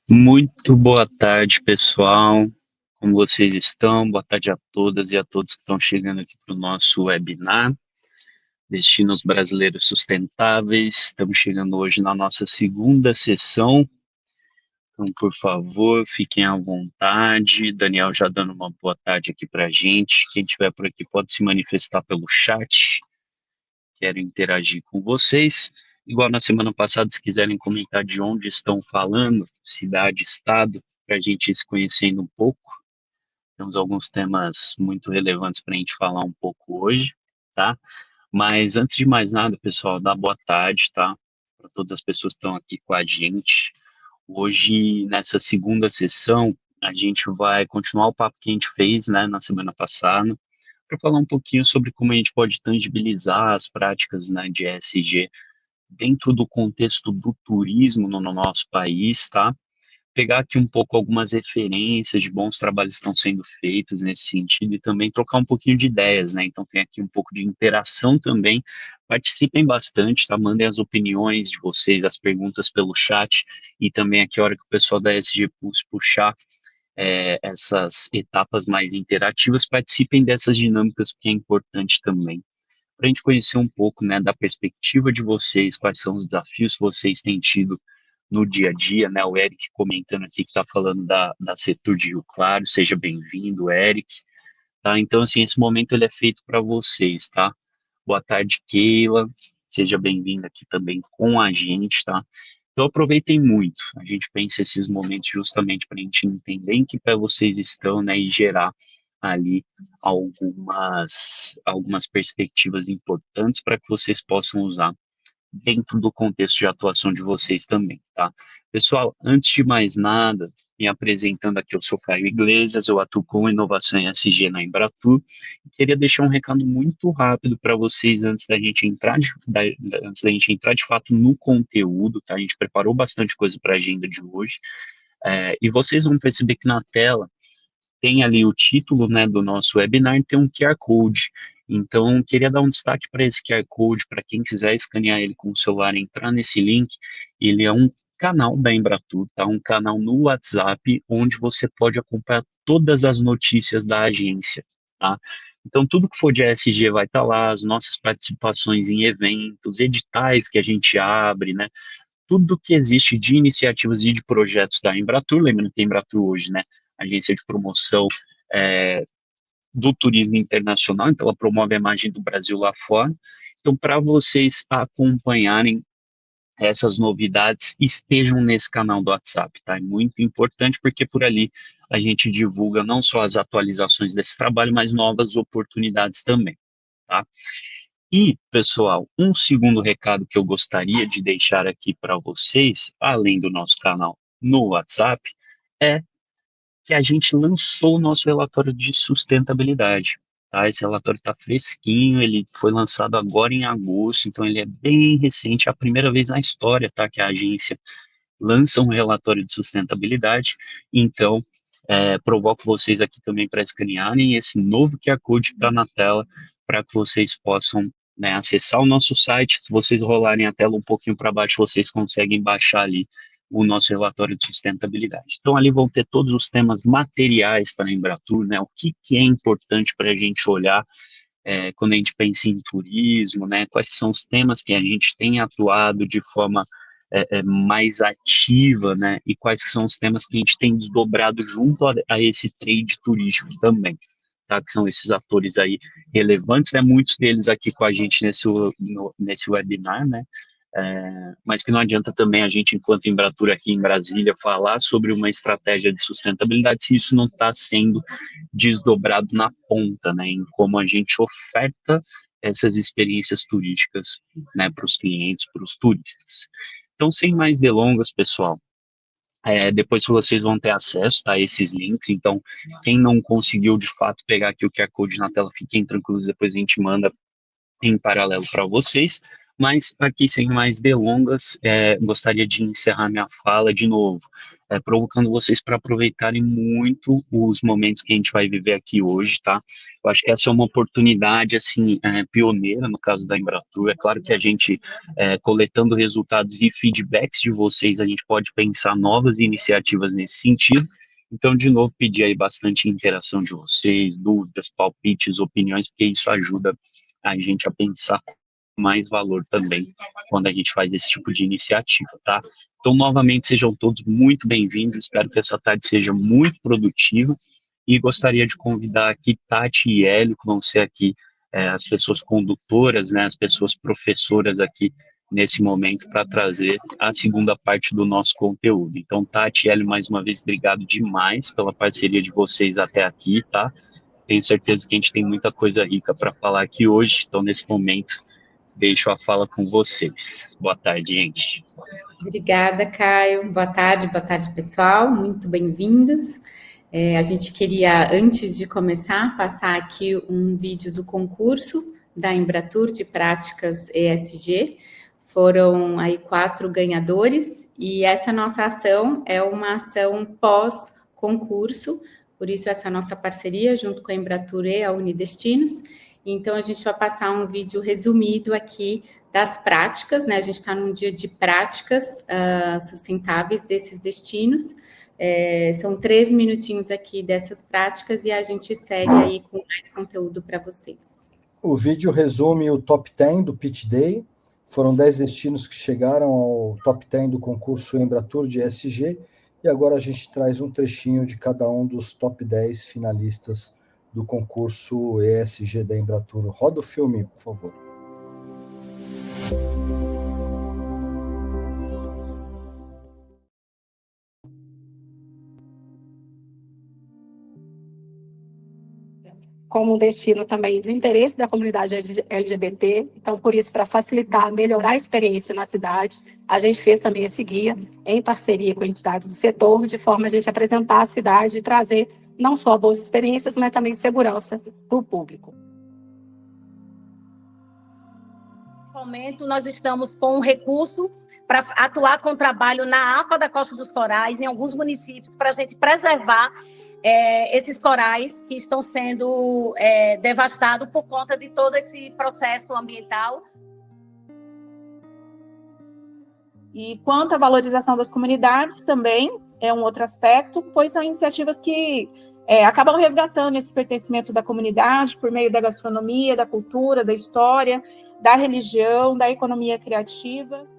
Muito boa tarde, pessoal. Como vocês estão? Boa tarde a todas e a todos que estão chegando aqui para o nosso webinar Destinos Brasileiros Sustentáveis. Estamos chegando hoje na nossa segunda sessão. Então, por favor, fiquem à vontade. Daniel já dando uma boa tarde aqui para a gente. Quem estiver por aqui pode se manifestar pelo chat. Quero interagir com vocês. Igual na semana passada, se quiserem comentar de onde estão falando, cidade, estado, para a gente ir se conhecendo um pouco. Temos alguns temas muito relevantes para a gente falar um pouco hoje, tá? Mas antes de mais nada, pessoal, dá boa tarde, tá? Para todas as pessoas que estão aqui com a gente. Hoje, nessa segunda sessão, a gente vai continuar o papo que a gente fez, né, na semana passada, para falar um pouquinho sobre como a gente pode tangibilizar as práticas, né, de ESG dentro do contexto do turismo no nosso país, tá? Pegar aqui um pouco algumas referências de bons trabalhos que estão sendo feitos nesse sentido e também trocar um pouquinho de ideias, né? Então tem aqui um pouco de interação também. Participem bastante, tá? Mandem as opiniões de vocês, as perguntas pelo chat e também aqui a hora que o pessoal da SG Pulse puxar essas etapas mais interativas, participem dessas dinâmicas porque é importante também para a gente conhecer um pouco, né, da perspectiva de vocês, quais são os desafios que vocês têm tido no dia a dia, né? O Eric comentando aqui que está falando da Setur de Rio Claro, seja bem-vindo, Eric, tá? Então, assim, esse momento ele é feito para vocês, tá? Boa tarde, Keila, seja bem-vinda aqui também com a gente, tá? Então, aproveitem muito. A gente pensa esses momentos justamente para a gente entender em que pé vocês estão, né, e gerar ali algumas perspectivas importantes para que vocês possam usar dentro do contexto de atuação de vocês também, tá? Pessoal, antes de mais nada, me apresentando aqui, eu sou Caio Iglesias, eu atuo com inovação em SG na Embratur, e queria deixar um recado muito rápido para vocês antes da gente entrar antes da gente entrar de fato no conteúdo, tá? A gente preparou bastante coisa para a agenda de hoje, e vocês vão perceber que na tela tem ali o título, né, do nosso webinar e tem um QR Code. Então, queria dar um destaque para esse QR Code, para quem quiser escanear ele com o celular, entrar nesse link. Ele é um canal da Embratur, tá? Um canal no WhatsApp, onde você pode acompanhar todas as notícias da agência, tá? Então, tudo que for de ESG vai estar lá, as nossas participações em eventos, editais que a gente abre, né? Tudo que existe de iniciativas e de projetos da Embratur, lembrando que a Embratur hoje, né, agência de promoção é, do turismo internacional, então ela promove a imagem do Brasil lá fora. Então, para vocês acompanharem essas novidades, estejam nesse canal do WhatsApp, tá? É muito importante porque por ali a gente divulga não só as atualizações desse trabalho, mas novas oportunidades também, tá? E, pessoal, um segundo recado que eu gostaria de deixar aqui para vocês, além do nosso canal no WhatsApp, é que a gente lançou o nosso relatório de sustentabilidade. Tá? Esse relatório está fresquinho, ele foi lançado agora em agosto, então ele é bem recente, é a primeira vez na história, tá, que a agência lança um relatório de sustentabilidade. Então, provoco vocês aqui também para escanearem esse novo QR Code que está na tela, para que vocês possam, né, acessar o nosso site. Se vocês rolarem a tela um pouquinho para baixo, vocês conseguem baixar ali o nosso relatório de sustentabilidade. Então, ali vão ter todos os temas materiais para a Embratur, né, o que é importante para a gente olhar quando a gente pensa em turismo, né, quais são os temas que a gente tem atuado de forma mais ativa, né, e quais são os temas que a gente tem desdobrado junto a esse trade turístico também, tá, que são esses atores aí relevantes, né, muitos deles aqui com a gente nesse webinar, né, mas que não adianta também a gente, enquanto Embratur aqui em Brasília, falar sobre uma estratégia de sustentabilidade se isso não está sendo desdobrado na ponta, né, em como a gente oferta essas experiências turísticas, né, para os clientes, para os turistas. Então, sem mais delongas, pessoal, depois vocês vão ter acesso a esses links, então quem não conseguiu de fato pegar aqui o QR Code na tela, fiquem tranquilos, depois a gente manda em paralelo para vocês, mas aqui sem mais delongas, gostaria de encerrar minha fala de novo, provocando vocês para aproveitarem muito os momentos que a gente vai viver aqui hoje, tá? Eu acho que essa é uma oportunidade, assim, pioneira no caso da Embratur. É claro que a gente, coletando resultados e feedbacks de vocês, a gente pode pensar novas iniciativas nesse sentido. Então, de novo, pedir aí bastante interação de vocês, dúvidas, palpites, opiniões, porque isso ajuda a gente a pensar mais valor também quando a gente faz esse tipo de iniciativa, tá? Então, novamente, sejam todos muito bem-vindos. Espero que essa tarde seja muito produtiva e gostaria de convidar aqui Tati e Hélio, que vão ser aqui as pessoas condutoras, né, as pessoas professoras aqui nesse momento para trazer a segunda parte do nosso conteúdo. Então, Tati e Hélio, mais uma vez, obrigado demais pela parceria de vocês até aqui, tá? Tenho certeza que a gente tem muita coisa rica para falar aqui hoje, então, nesse momento, deixo a fala com vocês. Boa tarde, gente. Obrigada, Caio. Boa tarde, pessoal. Muito bem-vindos. A gente queria, antes de começar, passar aqui um vídeo do concurso da Embratur de Práticas ESG. Foram aí 4 ganhadores e essa nossa ação é uma ação pós-concurso, por isso essa nossa parceria junto com a Embratur e a Unidestinos. Então, a gente vai passar um vídeo resumido aqui das práticas, né? A gente está num dia de práticas sustentáveis desses destinos. São 3 minutinhos aqui dessas práticas e a gente segue aí com mais conteúdo para vocês. O vídeo resume o top 10 do Pitch Day. Foram 10 destinos que chegaram ao top 10 do concurso Embratur de ESG e agora a gente traz um trechinho de cada um dos top 10 finalistas do concurso ESG da Embratur. Roda o filme, por favor. Como um destino também do interesse da comunidade LGBT. Então, por isso, para facilitar, melhorar a experiência na cidade, a gente fez também esse guia em parceria com entidades do setor, de forma a gente apresentar a cidade e trazer não só boas experiências, mas também segurança para o público. No momento, nós estamos com um recurso para atuar com trabalho na APA da Costa dos Corais, em alguns municípios, para a gente preservar esses corais que estão sendo devastados por conta de todo esse processo ambiental. E quanto à valorização das comunidades, também é um outro aspecto, pois são iniciativas que acabam resgatando esse pertencimento da comunidade por meio da gastronomia, da cultura, da história, da religião, da economia criativa.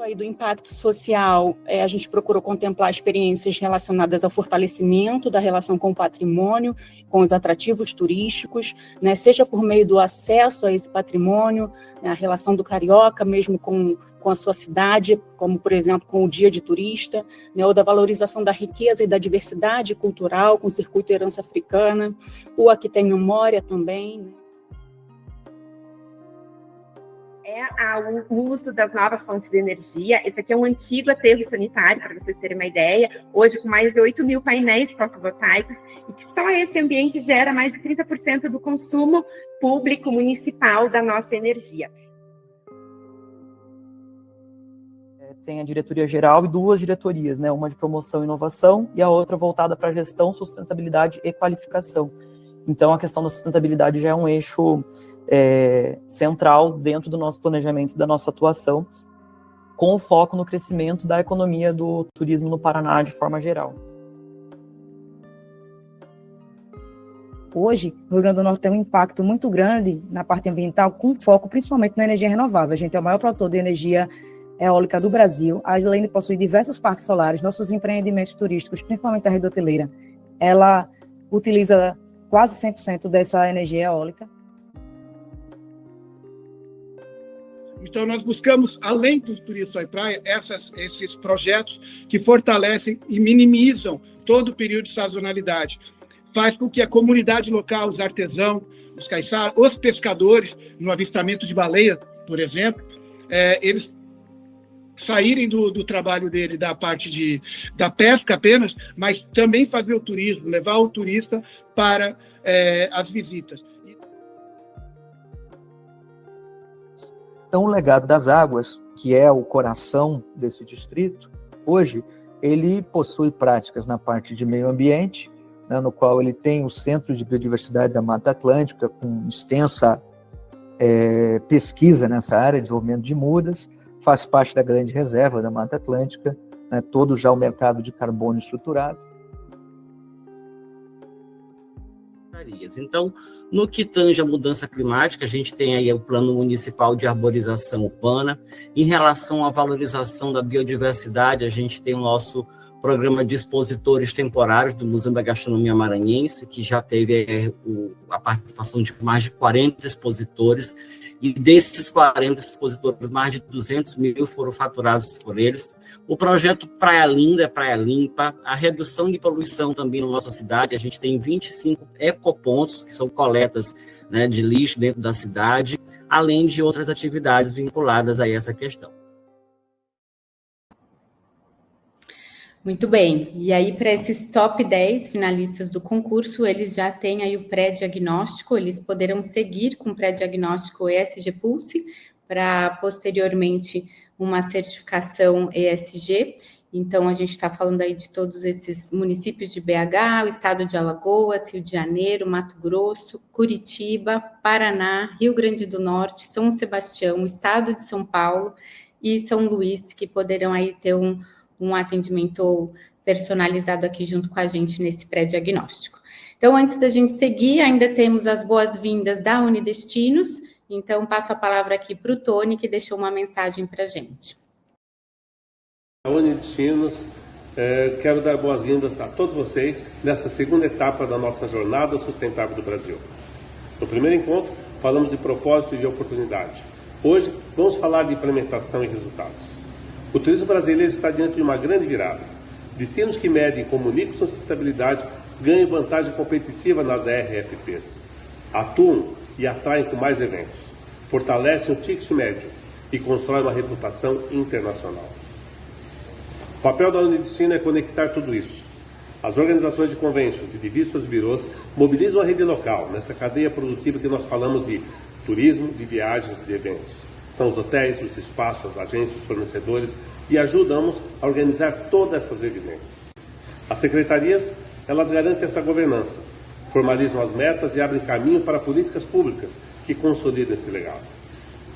Aí do impacto social, a gente procurou contemplar experiências relacionadas ao fortalecimento da relação com o patrimônio, com os atrativos turísticos, né, seja por meio do acesso a esse patrimônio, né, a relação do carioca mesmo com a sua cidade, como, por exemplo, com o Dia de Turista, né, ou da valorização da riqueza e da diversidade cultural com o Circuito Herança Africana, o Aqui Tem Memória também, né. O uso das novas fontes de energia. Esse aqui é um antigo aterro sanitário, para vocês terem uma ideia, hoje com mais de 8 mil painéis fotovoltaicos, e que só esse ambiente gera mais de 30% do consumo público municipal da nossa energia. Tem a diretoria geral e 2 diretorias, né? Uma de promoção e inovação e a outra voltada para gestão, sustentabilidade e qualificação. Então, a questão da sustentabilidade já é um eixo central dentro do nosso planejamento e da nossa atuação, com o foco no crescimento da economia do turismo no Paraná de forma geral. Hoje, o Rio Grande do Norte tem um impacto muito grande na parte ambiental, com foco principalmente na energia renovável. A gente é o maior produtor de energia eólica do Brasil, além de possuir diversos parques solares. Nossos empreendimentos turísticos, principalmente a rede hoteleira, ela utiliza quase 100% dessa energia eólica. Então, nós buscamos, além do turismo Sol e Praia, esses projetos que fortalecem e minimizam todo o período de sazonalidade. Faz com que a comunidade local, os artesãos, os caiçaras, os pescadores, no avistamento de baleia, por exemplo, eles saírem do trabalho dele, da parte da pesca apenas, mas também fazer o turismo, levar o turista para as visitas. Então, o legado das águas que é o coração desse distrito, hoje ele possui práticas na parte de meio ambiente, né, no qual ele tem o Centro de Biodiversidade da Mata Atlântica, com extensa pesquisa nessa área, desenvolvimento de mudas, faz parte da grande reserva da Mata Atlântica, né, todo já o mercado de carbono estruturado. Então, no que tange a mudança climática, a gente tem aí o Plano Municipal de Arborização Urbana. Em relação à valorização da biodiversidade, a gente tem o nosso programa de expositores temporários do Museu da Gastronomia Maranhense, que já teve a participação de mais de 40 expositores, e desses 40 expositores, mais de 200 mil foram faturados por eles. O projeto Praia Linda é Praia Limpa, a redução de poluição também na nossa cidade, a gente tem 25 ecopontos, que são coletas, né, de lixo dentro da cidade, além de outras atividades vinculadas a essa questão. Muito bem, e aí para esses top 10 finalistas do concurso, eles já têm aí o pré-diagnóstico, eles poderão seguir com o pré-diagnóstico ESG Pulse, para posteriormente uma certificação ESG. Então a gente está falando aí de todos esses municípios de BH, o estado de Alagoas, Rio de Janeiro, Mato Grosso, Curitiba, Paraná, Rio Grande do Norte, São Sebastião, estado de São Paulo e São Luís, que poderão aí ter um atendimento personalizado aqui junto com a gente nesse pré-diagnóstico. Então, antes da gente seguir, ainda temos as boas-vindas da Unidestinos. Então, passo a palavra aqui para o Tony, que deixou uma mensagem para a gente. A Unidestinos, quero dar boas-vindas a todos vocês nessa segunda etapa da nossa Jornada Sustentável do Brasil. No primeiro encontro, falamos de propósito e de oportunidade. Hoje, vamos falar de implementação e resultados. O turismo brasileiro está diante de uma grande virada. Destinos que medem e comunicam sustentabilidade ganham vantagem competitiva nas RFPs. Atuam e atraem com mais eventos. Fortalecem o ticket médio e constroem uma reputação internacional. O papel da Unidestino é conectar tudo isso. As organizações de conventions e de vistos birôs mobilizam a rede local nessa cadeia produtiva que nós falamos de turismo, de viagens e de eventos. São os hotéis, os espaços, as agências, os fornecedores e ajudamos a organizar todas essas evidências. As secretarias, elas garantem essa governança, formalizam as metas e abrem caminho para políticas públicas que consolidam esse legado.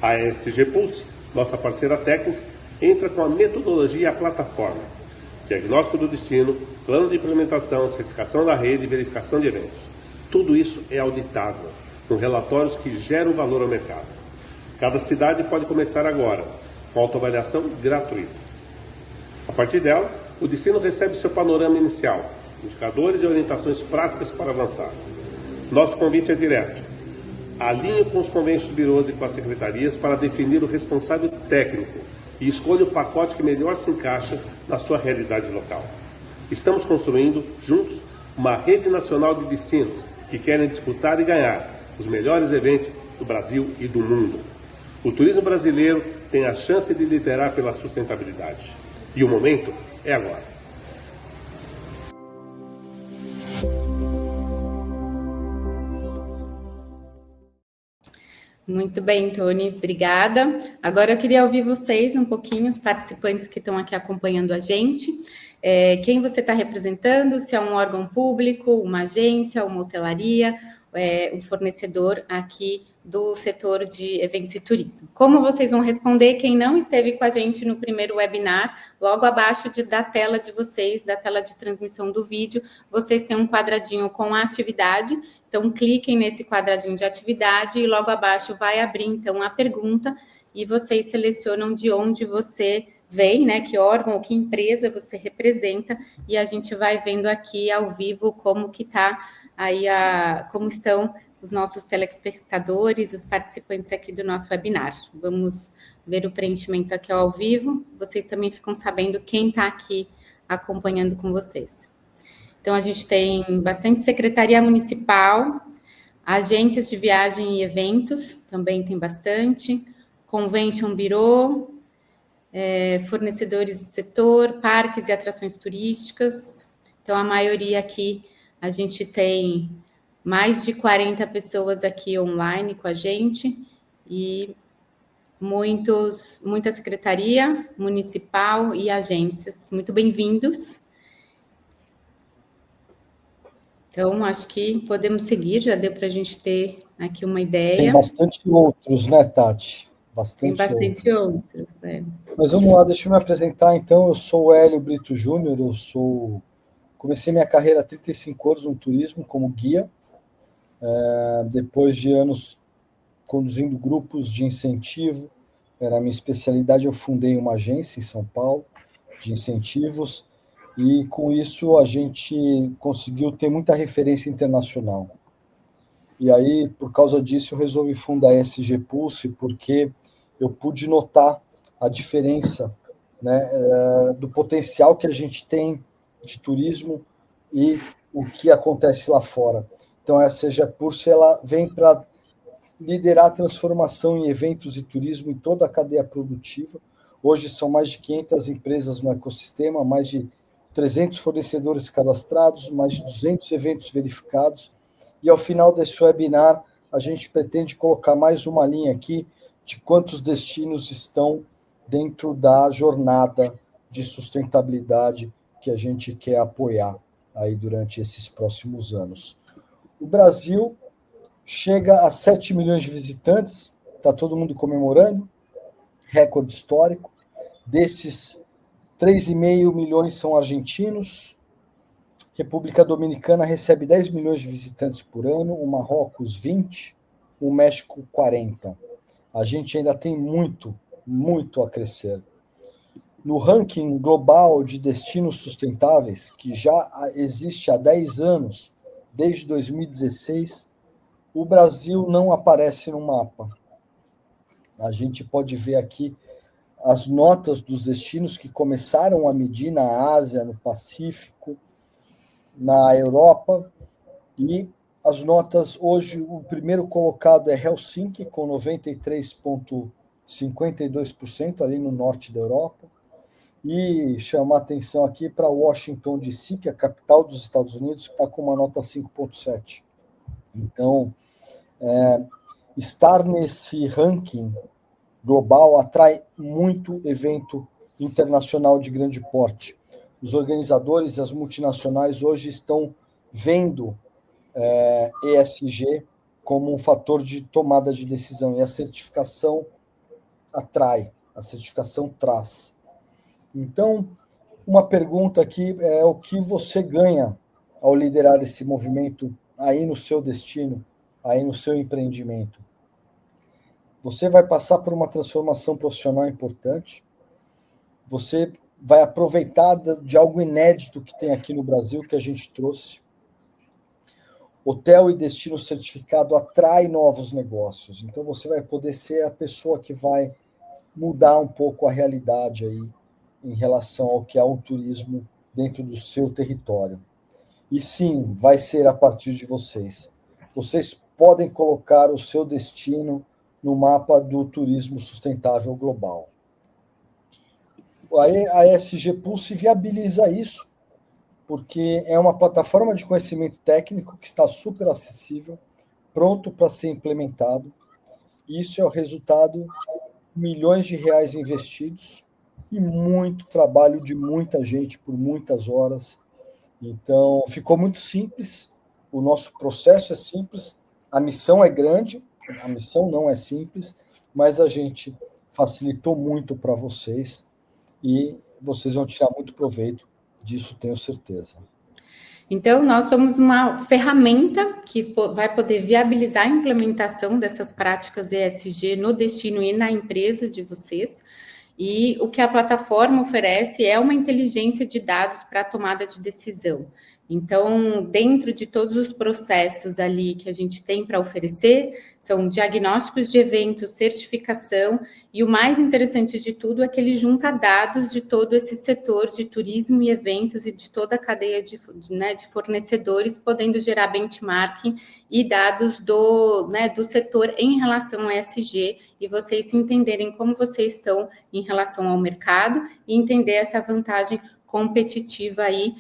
A ESG Pulse, nossa parceira técnica, entra com a metodologia e a plataforma, diagnóstico do destino, plano de implementação, certificação da rede e verificação de eventos. Tudo isso é auditável, com relatórios que geram valor ao mercado. Cada cidade pode começar agora, com autoavaliação gratuita. A partir dela, o destino recebe seu panorama inicial, indicadores e orientações práticas para avançar. Nosso convite é direto. Alinhe com os conventions birôs e com as secretarias para definir o responsável técnico e escolha o pacote que melhor se encaixa na sua realidade local. Estamos construindo, juntos, uma rede nacional de destinos que querem disputar e ganhar os melhores eventos do Brasil e do mundo. O turismo brasileiro tem a chance de liderar pela sustentabilidade. E o momento é agora. Muito bem, Tony, obrigada. Agora eu queria ouvir vocês um pouquinho, os participantes que estão aqui acompanhando a gente. Quem você está representando, se é um órgão público, uma agência, uma hotelaria, um fornecedor aqui do setor de eventos e turismo. Como vocês vão responder? Quem não esteve com a gente no primeiro webinar, logo abaixo da tela de vocês, da tela de transmissão do vídeo, vocês têm um quadradinho com a atividade. Então, cliquem nesse quadradinho de atividade e logo abaixo vai abrir, então, a pergunta e vocês selecionam de onde você vem, né, que órgão ou que empresa você representa e a gente vai vendo aqui ao vivo como que tá aí como estão os nossos telespectadores, os participantes aqui do nosso webinar. Vamos ver o preenchimento aqui ao vivo. Vocês também ficam sabendo quem está aqui acompanhando com vocês. Então, a gente tem bastante secretaria municipal, agências de viagem e eventos, também tem bastante, convention bureau, fornecedores do setor, parques e atrações turísticas. Então, a maioria aqui, a gente tem mais de 40 pessoas aqui online com a gente e muita secretaria municipal e agências. Muito bem-vindos. Então, acho que podemos seguir, já deu para a gente ter aqui uma ideia. Tem bastante outros, né, Tati? Tem bastante outros. Mas vamos lá, deixa eu me apresentar, então. Eu sou o Hélio Brito Júnior, comecei minha carreira há 35 anos no turismo como guia, depois de anos conduzindo grupos de incentivo, era a minha especialidade, eu fundei uma agência em São Paulo de incentivos, e com isso a gente conseguiu ter muita referência internacional. E aí, por causa disso, eu resolvi fundar a SG Pulse, porque eu pude notar a diferença, né, do potencial que a gente tem de turismo e o que acontece lá fora. Então, a SG Pulse ela vem para liderar a transformação em eventos e turismo em toda a cadeia produtiva. Hoje são mais de 500 empresas no ecossistema, mais de 300 fornecedores cadastrados, mais de 200 eventos verificados. E ao final desse webinar, a gente pretende colocar mais uma linha aqui de quantos destinos estão dentro da jornada de sustentabilidade que a gente quer apoiar aí durante esses próximos anos. O Brasil chega a 7 milhões de visitantes, está todo mundo comemorando, recorde histórico. Desses, 3,5 milhões são argentinos, República Dominicana recebe 10 milhões de visitantes por ano, o Marrocos 20, o México 40. A gente ainda tem muito, muito a crescer. No ranking global de destinos sustentáveis, que já existe há 10 anos, desde 2016, o Brasil não aparece no mapa. A gente pode ver aqui as notas dos destinos que começaram a medir na Ásia, no Pacífico, na Europa, e as notas hoje, o primeiro colocado é Helsinki, com 93,52%, ali no norte da Europa, e chamar atenção aqui para Washington DC, que é a capital dos Estados Unidos, que está com uma nota 5,7%. Então, estar nesse ranking global atrai muito evento internacional de grande porte. Os organizadores e as multinacionais hoje estão vendo ESG como um fator de tomada de decisão, e a certificação atrai, a certificação traz. Então, uma pergunta aqui é o que você ganha ao liderar esse movimento aí no seu destino, aí no seu empreendimento. Você vai passar por uma transformação profissional importante, você vai aproveitar de algo inédito que tem aqui no Brasil, que a gente trouxe. Hotel e destino certificado atrai novos negócios, então você vai poder ser a pessoa que vai mudar um pouco a realidade aí em relação ao que é o turismo dentro do seu território. E sim, vai ser a partir de vocês. Vocês podem colocar o seu destino no mapa do turismo sustentável global. A ESG Pulse viabiliza isso, porque é uma plataforma de conhecimento técnico que está super acessível, pronto para ser implementado. Isso é o resultado de milhões de reais investidos e muito trabalho de muita gente por muitas horas. Então, ficou muito simples, o nosso processo é simples, a missão é grande, a missão não é simples, mas a gente facilitou muito para vocês e vocês vão tirar muito proveito disso, tenho certeza. Então, nós somos uma ferramenta que vai poder viabilizar a implementação dessas práticas ESG no destino e na empresa de vocês. E o que a plataforma oferece é uma inteligência de dados para a tomada de decisão. Então, dentro de todos os processos ali que a gente tem para oferecer, são diagnósticos de eventos, certificação, e o mais interessante de tudo é que ele junta dados de todo esse setor de turismo e eventos e de toda a cadeia de fornecedores, podendo gerar benchmarking e dados do setor em relação ao ESG, e vocês entenderem como vocês estão em relação ao mercado e entender essa vantagem competitiva aí,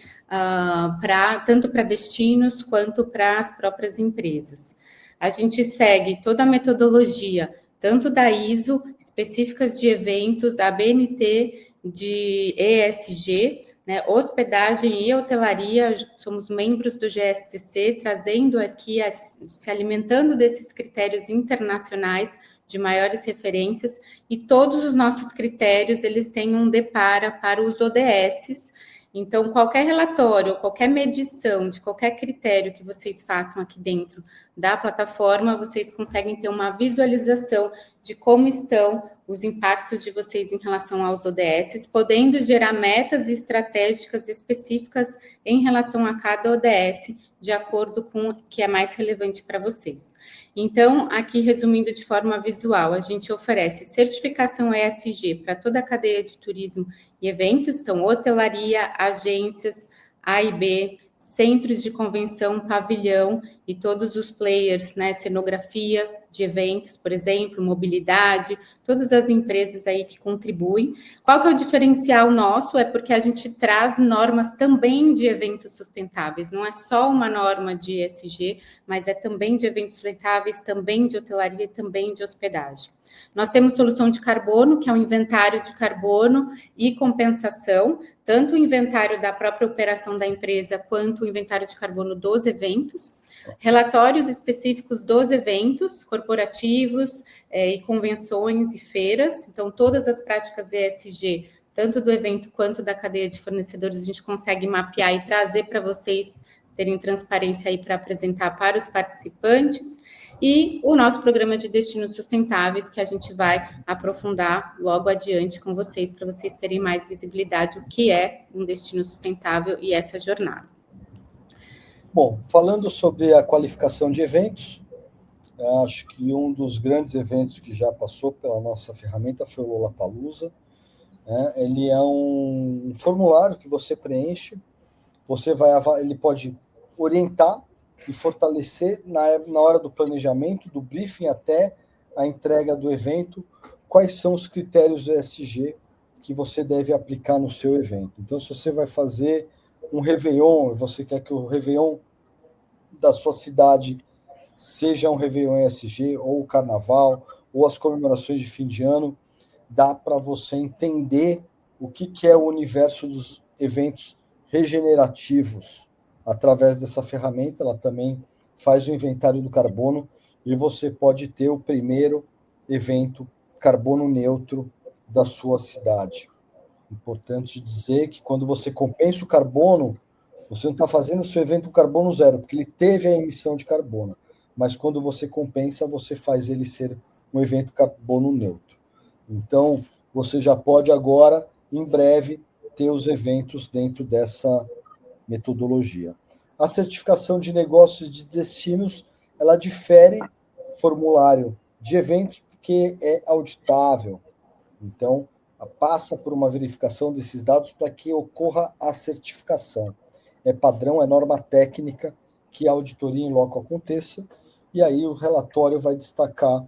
tanto para destinos quanto para as próprias empresas. A gente segue toda a metodologia tanto da ISO, específicas de eventos, a BNT de ESG, né, hospedagem e hotelaria, somos membros do GSTC, trazendo aqui, se alimentando desses critérios internacionais de maiores referências, e todos os nossos critérios, eles têm um depara para os ODSs. Então, qualquer relatório, qualquer medição de qualquer critério que vocês façam aqui dentro da plataforma, vocês conseguem ter uma visualização de como estão os impactos de vocês em relação aos ODSs, podendo gerar metas estratégicas específicas em relação a cada ODS, de acordo com o que é mais relevante para vocês. Então, aqui resumindo de forma visual, a gente oferece certificação ESG para toda a cadeia de turismo e eventos, então hotelaria, agências, A e B, centros de convenção, pavilhão e todos os players, né, cenografia de eventos, por exemplo, mobilidade, todas as empresas aí que contribuem. Qual que é o diferencial nosso? É porque a gente traz normas também de eventos sustentáveis, não é só uma norma de ESG, mas é também de eventos sustentáveis, também de hotelaria e também de hospedagem. Nós temos solução de carbono, que é um inventário de carbono e compensação, tanto o inventário da própria operação da empresa, quanto o inventário de carbono dos eventos. Relatórios específicos dos eventos corporativos e convenções e feiras. Então, todas as práticas ESG, tanto do evento quanto da cadeia de fornecedores, a gente consegue mapear e trazer para vocês terem transparência aí para apresentar para os participantes. E o nosso programa de destinos sustentáveis, que a gente vai aprofundar logo adiante com vocês, para vocês terem mais visibilidade o que é um destino sustentável e essa jornada. Bom, falando sobre a qualificação de eventos, acho que um dos grandes eventos que já passou pela nossa ferramenta foi o Lollapalooza. Ele é um formulário que você preenche, ele pode orientar e fortalecer na hora do planejamento, do briefing até a entrega do evento, quais são os critérios do ESG que você deve aplicar no seu evento. Então, se você vai fazer um Réveillon, você quer que o Réveillon da sua cidade seja um Réveillon ESG, ou o Carnaval, ou as comemorações de fim de ano, dá para você entender o que é o universo dos eventos regenerativos. Através dessa ferramenta, ela também faz o inventário do carbono e você pode ter o primeiro evento carbono neutro da sua cidade. Importante dizer que quando você compensa o carbono, você não está fazendo o seu evento carbono zero, porque ele teve a emissão de carbono. Mas quando você compensa, você faz ele ser um evento carbono neutro. Então, você já pode agora, em breve, ter os eventos dentro dessa metodologia. A certificação de negócios de destinos, ela difere formulário de eventos porque é auditável. Então, passa por uma verificação desses dados para que ocorra a certificação. É padrão, é norma técnica que a auditoria em loco aconteça, e aí o relatório vai destacar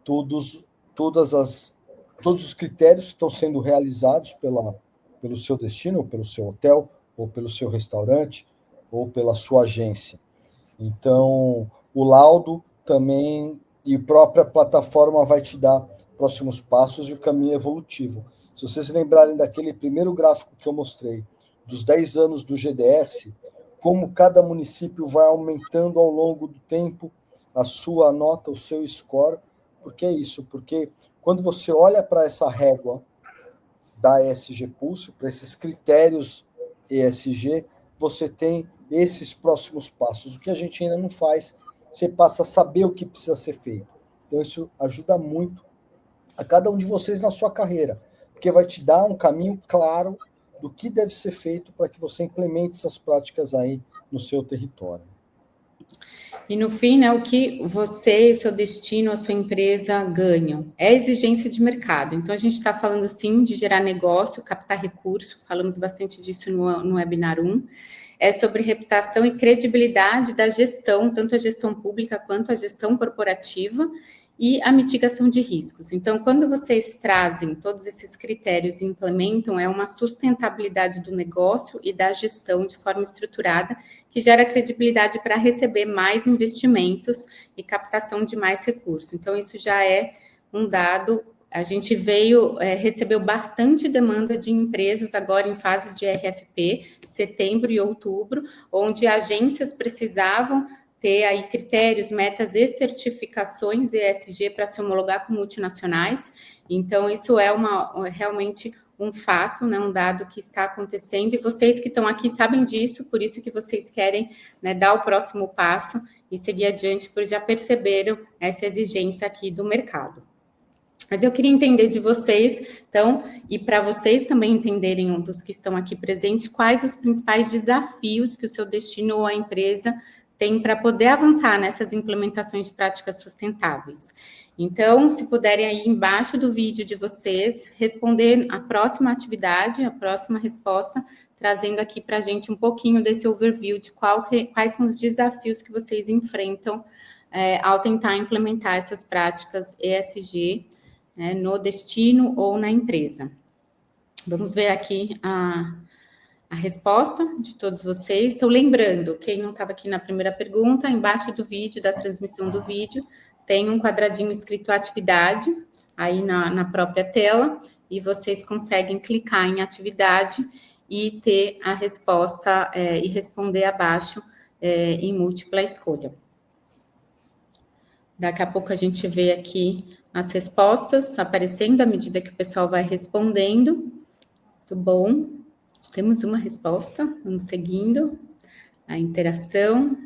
todos os critérios que estão sendo realizados pelo seu destino, ou pelo seu hotel, ou pelo seu restaurante, ou pela sua agência. Então, o laudo também, e a própria plataforma vai te dar próximos passos e o caminho evolutivo. Se vocês lembrarem daquele primeiro gráfico que eu mostrei, dos 10 anos do GDS, como cada município vai aumentando ao longo do tempo a sua nota, o seu score. Por que isso? Porque quando você olha para essa régua da ESG Pulse, para esses critérios ESG, você tem esses próximos passos. O que a gente ainda não faz, você passa a saber o que precisa ser feito. Então, isso ajuda muito a cada um de vocês na sua carreira, porque vai te dar um caminho claro do que deve ser feito para que você implemente essas práticas aí no seu território. E no fim, né, o que você, o seu destino, a sua empresa ganham é exigência de mercado. Então, a gente está falando, sim, de gerar negócio, captar recurso, falamos bastante disso no webinar 1, é sobre reputação e credibilidade da gestão, tanto a gestão pública quanto a gestão corporativa, e a mitigação de riscos. Então, quando vocês trazem todos esses critérios e implementam, é uma sustentabilidade do negócio e da gestão de forma estruturada, que gera credibilidade para receber mais investimentos e captação de mais recursos. Então, isso já é um dado. A gente recebeu bastante demanda de empresas agora em fase de RFP, setembro e outubro, onde agências precisavam ter aí critérios, metas e certificações ESG para se homologar com multinacionais. Então, isso é realmente um fato, né, um dado que está acontecendo, e vocês que estão aqui sabem disso, por isso que vocês querem, né, dar o próximo passo e seguir adiante, porque já perceberam essa exigência aqui do mercado. Mas eu queria entender de vocês, então, e para vocês também entenderem, dos que estão aqui presentes, quais os principais desafios que o seu destino ou a empresa tem para poder avançar nessas implementações de práticas sustentáveis. Então, se puderem aí embaixo do vídeo de vocês, responder a próxima atividade, a próxima resposta, trazendo aqui para a gente um pouquinho desse overview de quais são os desafios que vocês enfrentam ao tentar implementar essas práticas ESG, né, no destino ou na empresa. Vamos ver aqui a resposta de todos vocês. Então, lembrando, quem não estava aqui na primeira pergunta, embaixo do vídeo, da transmissão do vídeo, tem um quadradinho escrito atividade, aí na própria tela, e vocês conseguem clicar em atividade e ter a resposta e responder abaixo em múltipla escolha. Daqui a pouco a gente vê aqui as respostas aparecendo à medida que o pessoal vai respondendo. Muito bom. Temos uma resposta, vamos seguindo. A interação.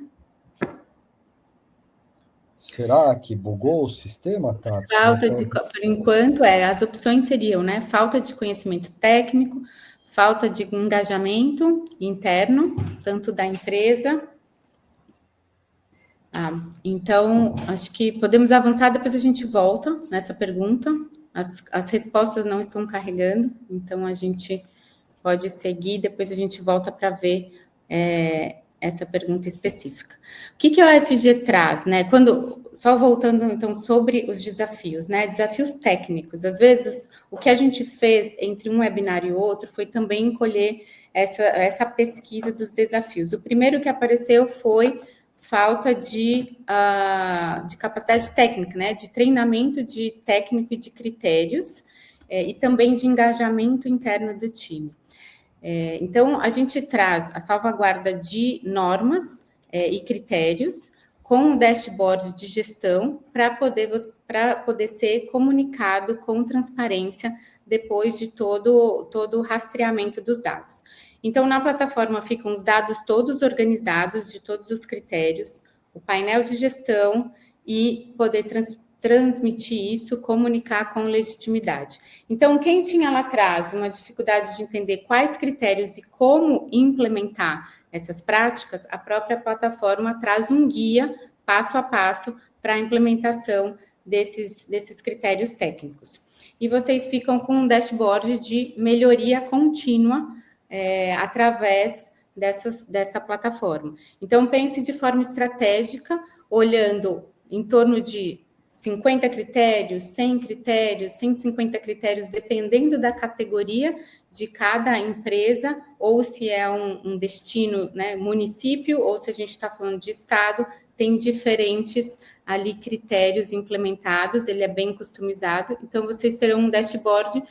Será que bugou o sistema, Tati? Por enquanto, as opções seriam, né? Falta de conhecimento técnico, falta de engajamento interno, tanto da empresa. Então, acho que podemos avançar, depois a gente volta nessa pergunta. As respostas não estão carregando, então a gente pode seguir, depois a gente volta para ver essa pergunta específica. O que o ESG traz, né? Só voltando, então, sobre os desafios, né? Desafios técnicos. Às vezes, o que a gente fez entre um webinar e outro foi também colher essa pesquisa dos desafios. O primeiro que apareceu foi falta de capacidade técnica, né? De treinamento de técnico e de critérios, e também de engajamento interno do time. Então, a gente traz a salvaguarda de normas e critérios com o dashboard de gestão para poder ser comunicado com transparência depois de todo o rastreamento dos dados. Então, na plataforma ficam os dados todos organizados de todos os critérios, o painel de gestão e poder transmitir isso, comunicar com legitimidade. Então, quem tinha lá atrás uma dificuldade de entender quais critérios e como implementar essas práticas, a própria plataforma traz um guia passo a passo para a implementação desses critérios técnicos. E vocês ficam com um dashboard de melhoria contínua através dessa plataforma. Então, pense de forma estratégica, olhando em torno de 50 critérios, 100 critérios, 150 critérios, dependendo da categoria de cada empresa, ou se é um destino, né, município, ou se a gente está falando de estado, tem diferentes ali critérios implementados, ele é bem customizado, então vocês terão um dashboard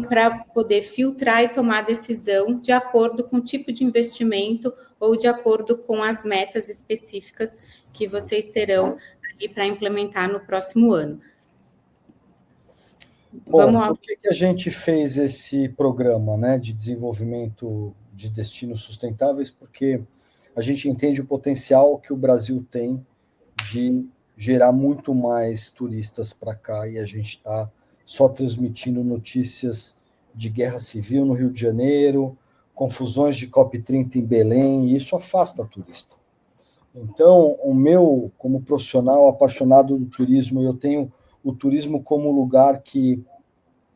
para poder filtrar e tomar decisão de acordo com o tipo de investimento ou de acordo com as metas específicas que vocês terão ali para implementar no próximo ano. Bom, por que a gente fez esse programa, né, de desenvolvimento de destinos sustentáveis? Porque a gente entende o potencial que o Brasil tem de gerar muito mais turistas para cá, e a gente está só transmitindo notícias de guerra civil no Rio de Janeiro, confusões de COP30 em Belém, e isso afasta o turista. Então, como profissional apaixonado do turismo, eu tenho o turismo como lugar que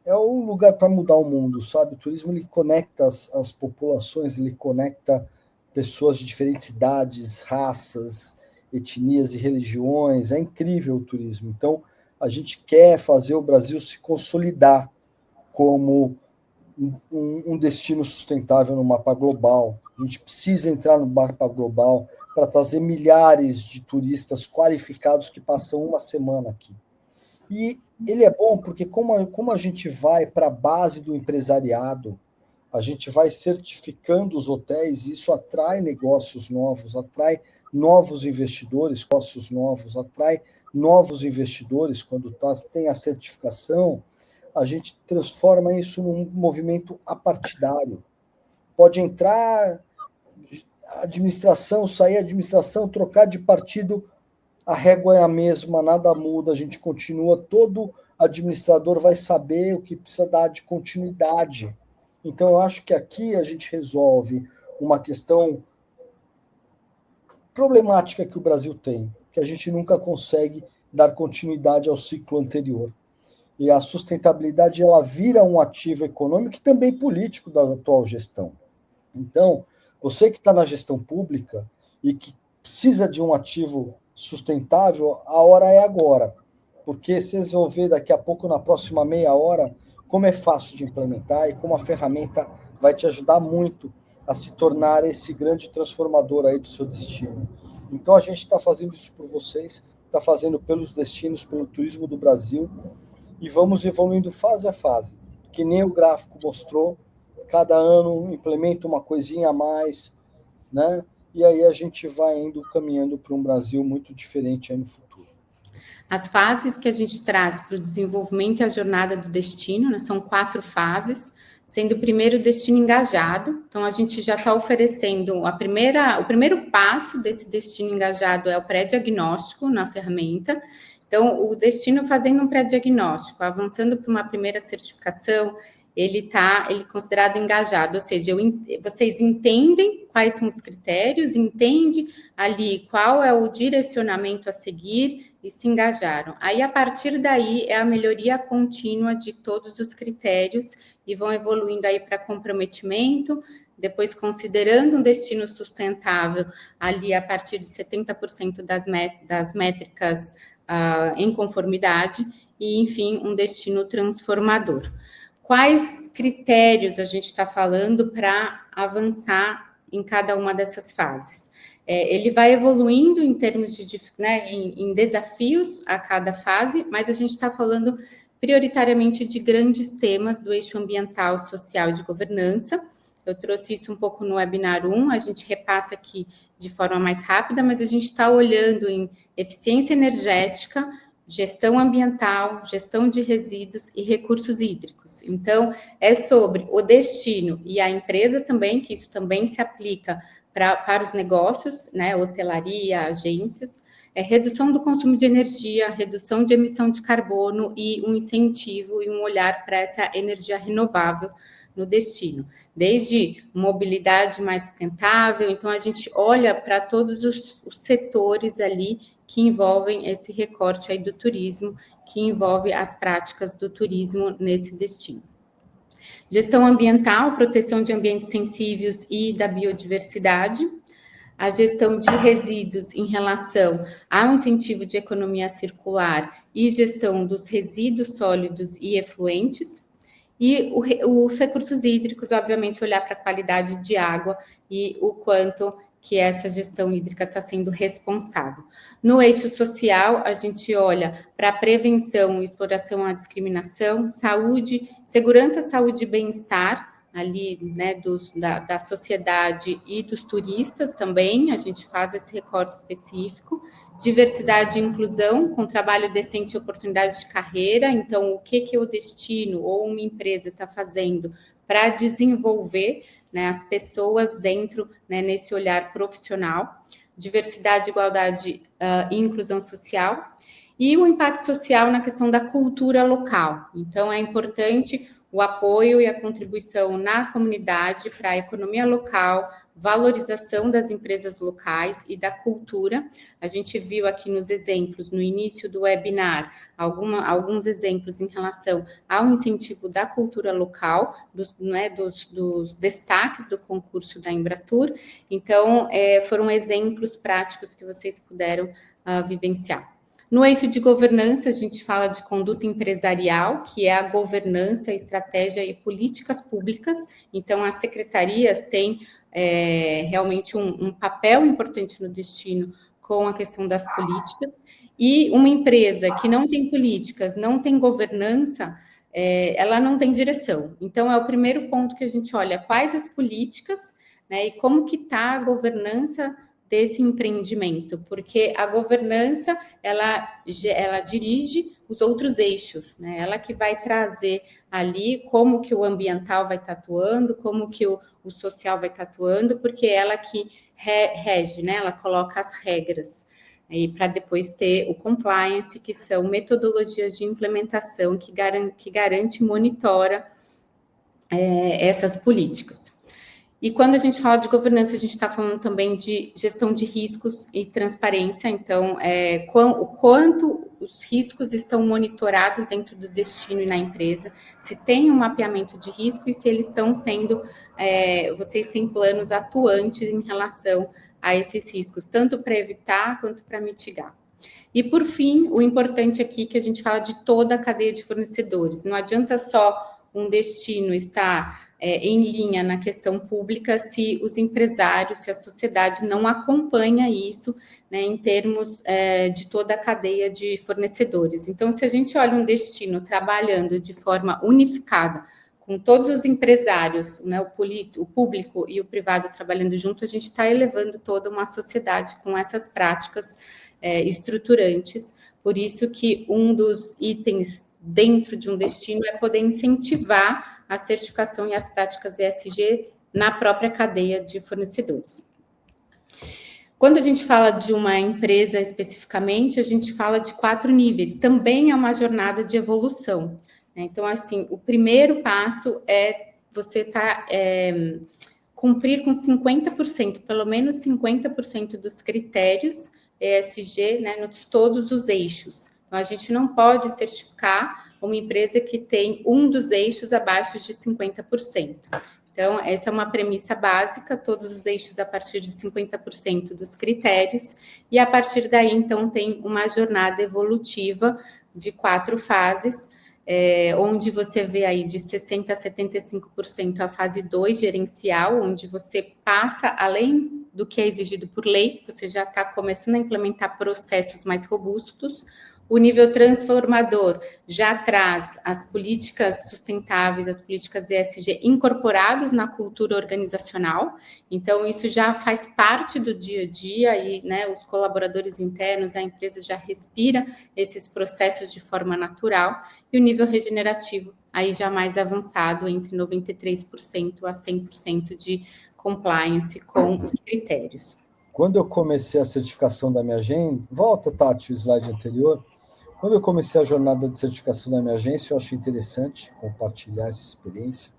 é um lugar para mudar o mundo, sabe? O turismo, ele conecta as populações, ele conecta pessoas de diferentes idades, raças, etnias e religiões. É incrível o turismo. Então, a gente quer fazer o Brasil se consolidar como um destino sustentável no mapa global. A gente precisa entrar no mapa global para trazer milhares de turistas qualificados que passam uma semana aqui. E ele é bom porque como a gente vai para a base do empresariado, a gente vai certificando os hotéis, isso atrai negócios novos, atrai novos investidores, atrai novos investidores. Quando tem a certificação, a gente transforma isso num movimento apartidário. Pode entrar administração, sair administração, trocar de partido, a régua é a mesma, nada muda, a gente continua, todo administrador vai saber o que precisa dar de continuidade. Então, eu acho que aqui a gente resolve uma questão problemática que o Brasil tem, que a gente nunca consegue dar continuidade ao ciclo anterior. E a sustentabilidade, ela vira um ativo econômico e também político da atual gestão. Então, você que está na gestão pública e que precisa de um ativo sustentável, a hora é agora. Porque vocês vão ver daqui a pouco, na próxima meia hora, como é fácil de implementar e como a ferramenta vai te ajudar muito a se tornar esse grande transformador aí do seu destino. Então, a gente está fazendo isso por vocês, está fazendo pelos destinos, pelo turismo do Brasil, e vamos evoluindo fase a fase. Que nem o gráfico mostrou, cada ano implementa uma coisinha a mais, né? E aí a gente vai indo caminhando para um Brasil muito diferente aí no futuro. As fases que a gente traz para o desenvolvimento e a jornada do destino, né, são 4 fases, sendo o primeiro o destino engajado. Então, a gente já está oferecendo o primeiro passo desse destino engajado é o pré-diagnóstico na ferramenta. Então, o destino fazendo um pré-diagnóstico, avançando para uma primeira certificação, ele é considerado engajado, ou seja, vocês entendem quais são os critérios, entendem ali qual é o direcionamento a seguir e se engajaram. Aí, a partir daí, é a melhoria contínua de todos os critérios e vão evoluindo aí para comprometimento, depois considerando um destino sustentável, ali a partir de 70% das métricas em conformidade e, enfim, um destino transformador. Quais critérios a gente está falando para avançar em cada uma dessas fases? Ele vai evoluindo em termos de em desafios a cada fase, mas a gente está falando prioritariamente de grandes temas do eixo ambiental, social e de governança. Eu trouxe isso um pouco no webinar 1, a gente repassa aqui de forma mais rápida, mas a gente está olhando em eficiência energética, gestão ambiental, gestão de resíduos e recursos hídricos. Então, é sobre o destino e a empresa também, que isso também se aplica para os negócios, né, hotelaria, agências, redução do consumo de energia, redução de emissão de carbono e um incentivo e um olhar para essa energia renovável no destino, desde mobilidade mais sustentável. Então, a gente olha para todos os setores ali que envolvem esse recorte aí do turismo, que envolve as práticas do turismo nesse destino. Gestão ambiental, proteção de ambientes sensíveis e da biodiversidade. A gestão de resíduos em relação ao incentivo de economia circular e gestão dos resíduos sólidos e efluentes. E os recursos hídricos, obviamente, olhar para a qualidade de água e o quanto que essa gestão hídrica está sendo responsável. No eixo social, a gente olha para a prevenção e exploração à discriminação, saúde, segurança, saúde e bem-estar, ali, né, da sociedade e dos turistas também, a gente faz esse recorte específico, diversidade e inclusão, com trabalho decente e oportunidade de carreira. Então, o que o destino ou uma empresa está fazendo para desenvolver, né, as pessoas dentro, né, nesse olhar profissional, diversidade, igualdade e inclusão social, e o impacto social na questão da cultura local. Então, é importante o apoio e a contribuição na comunidade para a economia local, valorização das empresas locais e da cultura. A gente viu aqui nos exemplos, no início do webinar, alguns exemplos em relação ao incentivo da cultura local, dos destaques do concurso da Embratur. Então, foram exemplos práticos que vocês puderam vivenciar. No eixo de governança, a gente fala de conduta empresarial, que é a governança, estratégia e políticas públicas. Então, as secretarias têm realmente um papel importante no destino com a questão das políticas, e uma empresa que não tem políticas, não tem governança, ela não tem direção. Então, é o primeiro ponto que a gente olha, quais as políticas, né, e como que está a governança desse empreendimento, porque a governança, ela dirige os outros eixos, né? Ela que vai trazer ali como que o ambiental vai estar atuando, como que o social vai estar atuando, porque ela que rege, né? Ela coloca as regras, e para depois ter o compliance, que são metodologias de implementação que garante e monitora essas políticas. E quando a gente fala de governança, a gente está falando também de gestão de riscos e transparência. Então, o quanto os riscos estão monitorados dentro do destino e na empresa, se tem um mapeamento de risco e se eles estão sendo, vocês têm planos atuantes em relação a esses riscos, tanto para evitar quanto para mitigar. E, por fim, o importante aqui que a gente fala de toda a cadeia de fornecedores. Não adianta só um destino estar em linha na questão pública se os empresários, se a sociedade não acompanha isso, né, em termos de toda a cadeia de fornecedores. Então, se a gente olha um destino trabalhando de forma unificada, com todos os empresários, né, o público e o privado trabalhando junto, a gente está elevando toda uma sociedade com essas práticas estruturantes. Por isso que um dos itens dentro de um destino é poder incentivar a certificação e as práticas ESG na própria cadeia de fornecedores. Quando a gente fala de uma empresa especificamente, a gente fala de 4 níveis. Também é uma jornada de evolução, né? Então, assim, o primeiro passo é você cumprir com 50%, pelo menos 50% dos critérios ESG, né, nos todos os eixos. Então, a gente não pode certificar uma empresa que tem um dos eixos abaixo de 50%. Então, essa é uma premissa básica, todos os eixos a partir de 50% dos critérios, e a partir daí, então, tem uma jornada evolutiva de 4 fases, onde você vê aí de 60% a 75% a fase 2 gerencial, onde você passa além do que é exigido por lei, você já está começando a implementar processos mais robustos. O nível transformador já traz as políticas sustentáveis, as políticas ESG incorporadas na cultura organizacional. Então, isso já faz parte do dia a dia e, né, os colaboradores internos, a empresa já respira esses processos de forma natural. E o nível regenerativo, aí já mais avançado, entre 93% a 100% de compliance com os critérios. Quando eu comecei a certificação da minha agência, volta, Tati, o slide anterior. Quando eu comecei a jornada de certificação da minha agência, eu achei interessante compartilhar essa experiência.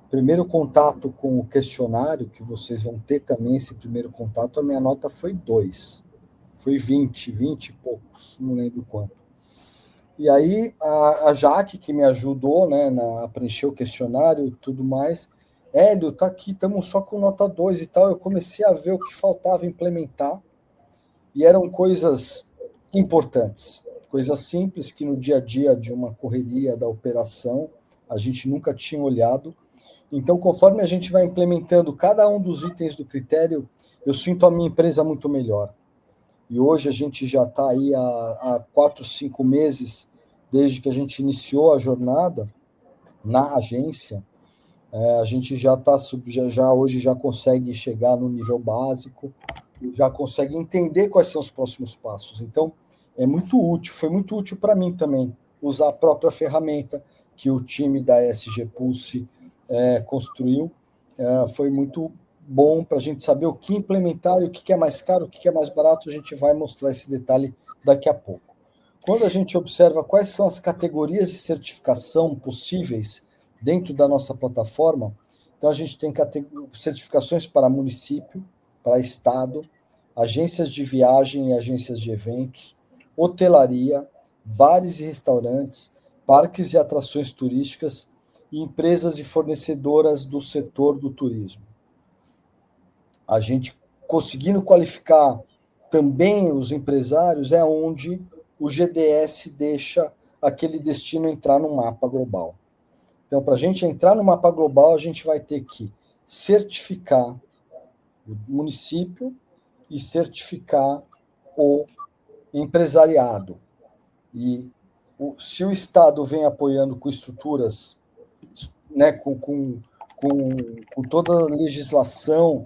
Primeiro contato com o questionário, que vocês vão ter também esse primeiro contato, a minha nota foi 2. Foi 20 e poucos, não lembro quanto. E aí, a Jaque, que me ajudou, né, a preencher o questionário e tudo mais, Hélio, tá aqui, estamos só com nota 2 e tal. Eu comecei a ver o que faltava implementar, e eram coisas importantes. Coisas simples que no dia a dia de uma correria da operação a gente nunca tinha olhado. Então, conforme a gente vai implementando cada um dos itens do critério, eu sinto a minha empresa muito melhor. E hoje a gente já está aí há 4, 5 meses, desde que a gente iniciou a jornada na agência. A gente já hoje já consegue chegar no nível básico, já consegue entender quais são os próximos passos. Então, é muito útil, foi muito útil para mim também, usar a própria ferramenta que o time da ESG Pulse construiu. Foi muito bom para a gente saber o que implementar, e o que é mais caro, o que é mais barato. A gente vai mostrar esse detalhe daqui a pouco. Quando a gente observa quais são as categorias de certificação possíveis dentro da nossa plataforma, então a gente tem certificações para município, para estado, agências de viagem e agências de eventos, hotelaria, bares e restaurantes, parques e atrações turísticas e empresas e fornecedoras do setor do turismo. A gente conseguindo qualificar também os empresários é onde o GDS deixa aquele destino entrar no mapa global. Então, para a gente entrar no mapa global, a gente vai ter que certificar o município e certificar o empresariado. E se o Estado vem apoiando com estruturas, né, com toda a legislação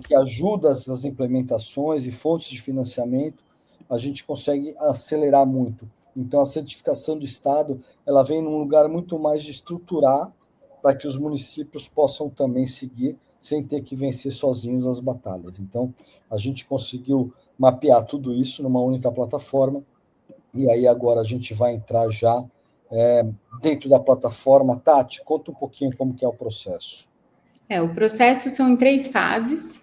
que ajuda essas implementações e fontes de financiamento, a gente consegue acelerar muito. Então, a certificação do Estado, ela vem num lugar muito mais de estruturar para que os municípios possam também seguir sem ter que vencer sozinhos as batalhas. Então, a gente conseguiu mapear tudo isso numa única plataforma, e aí agora a gente vai entrar já dentro da plataforma. Tati, conta um pouquinho como que é o processo. O processo são em 3 fases.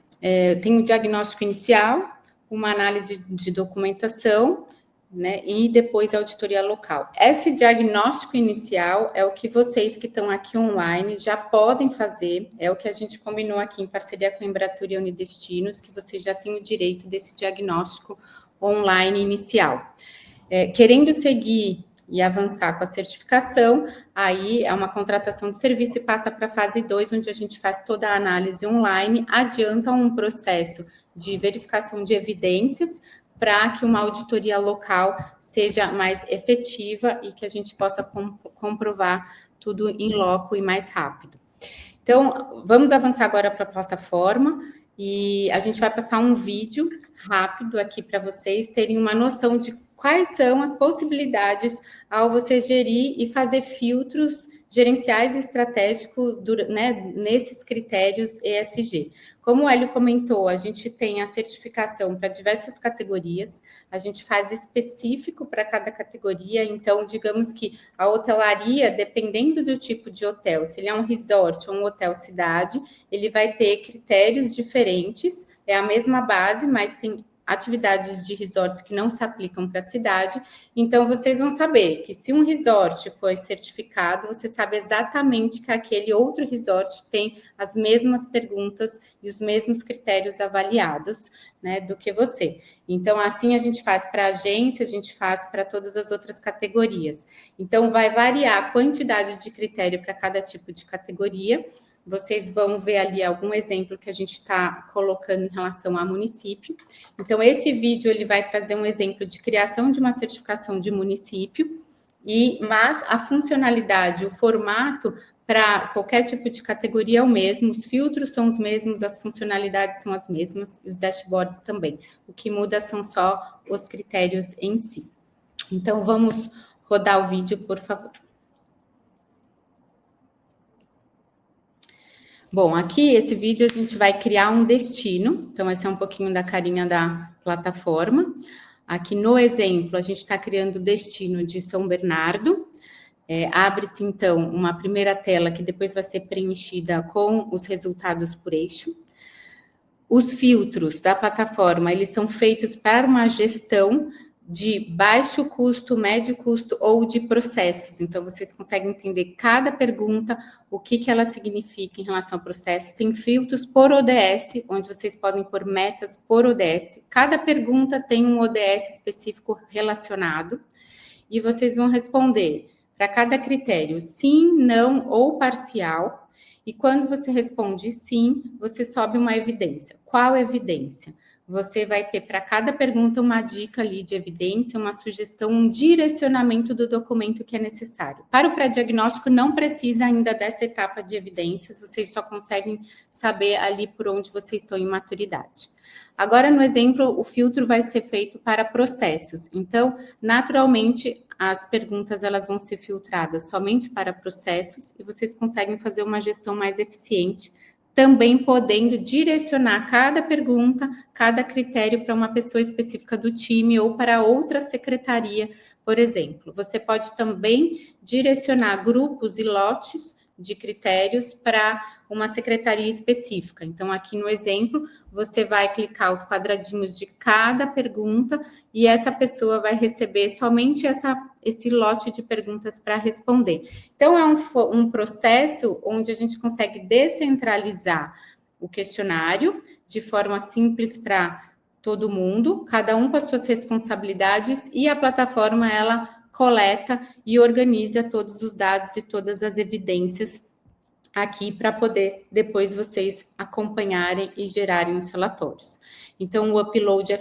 Tem o diagnóstico inicial, uma análise de documentação, né, e depois a auditoria local. Esse diagnóstico inicial é o que vocês que estão aqui online já podem fazer, é o que a gente combinou aqui em parceria com a Embratur e a Unidestinos, que vocês já têm o direito desse diagnóstico online inicial. Querendo seguir e avançar com a certificação, aí é uma contratação de serviço e passa para a fase 2, onde a gente faz toda a análise online, adianta um processo de verificação de evidências para que uma auditoria local seja mais efetiva e que a gente possa comprovar tudo em loco e mais rápido. Então, vamos avançar agora para a plataforma e a gente vai passar um vídeo rápido aqui para vocês terem uma noção de quais são as possibilidades ao você gerir e fazer filtros gerenciais estratégicos, né, nesses critérios ESG. Como o Hélio comentou, a gente tem a certificação para diversas categorias, a gente faz específico para cada categoria, então, digamos que a hotelaria, dependendo do tipo de hotel, se ele é um resort ou um hotel cidade, ele vai ter critérios diferentes, é a mesma base, mas tem atividades de resorts que não se aplicam para a cidade, então vocês vão saber que se um resort foi certificado, você sabe exatamente que aquele outro resort tem as mesmas perguntas e os mesmos critérios avaliados, né, do que você. Então, assim a gente faz para a agência, a gente faz para todas as outras categorias. Então, vai variar a quantidade de critério para cada tipo de categoria. Vocês vão ver ali algum exemplo que a gente está colocando em relação ao município. Então, esse vídeo ele vai trazer um exemplo de criação de uma certificação de município, mas a funcionalidade, o formato para qualquer tipo de categoria é o mesmo, os filtros são os mesmos, as funcionalidades são as mesmas e os dashboards também. O que muda são só os critérios em si. Então, vamos rodar o vídeo, por favor. Bom, aqui, esse vídeo, a gente vai criar um destino. Então, esse é um pouquinho da carinha da plataforma. Aqui, no exemplo, a gente está criando o destino de São Bernardo. Abre-se, então, uma primeira tela que depois vai ser preenchida com os resultados por eixo. Os filtros da plataforma, eles são feitos para uma gestão de baixo custo, médio custo ou de processos. Então, vocês conseguem entender cada pergunta, o que ela significa em relação ao processo. Tem filtros por ODS, onde vocês podem pôr metas por ODS. Cada pergunta tem um ODS específico relacionado. E vocês vão responder para cada critério sim, não ou parcial. E quando você responde sim, você sobe uma evidência. Qual evidência? Você vai ter para cada pergunta uma dica ali de evidência, uma sugestão, um direcionamento do documento que é necessário. Para o pré-diagnóstico, não precisa ainda dessa etapa de evidências, vocês só conseguem saber ali por onde vocês estão em maturidade. Agora, no exemplo, o filtro vai ser feito para processos. Então, naturalmente, as perguntas elas vão ser filtradas somente para processos e vocês conseguem fazer uma gestão mais eficiente, também podendo direcionar cada pergunta, cada critério para uma pessoa específica do time ou para outra secretaria, por exemplo. Você pode também direcionar grupos e lotes de critérios para uma secretaria específica. Então, aqui no exemplo, você vai clicar os quadradinhos de cada pergunta e essa pessoa vai receber somente esse lote de perguntas para responder. Então, é um processo onde a gente consegue descentralizar o questionário de forma simples para todo mundo, cada um com as suas responsabilidades e a plataforma, ela coleta e organiza todos os dados e todas as evidências aqui para poder depois vocês acompanharem e gerarem os relatórios. Então, o upload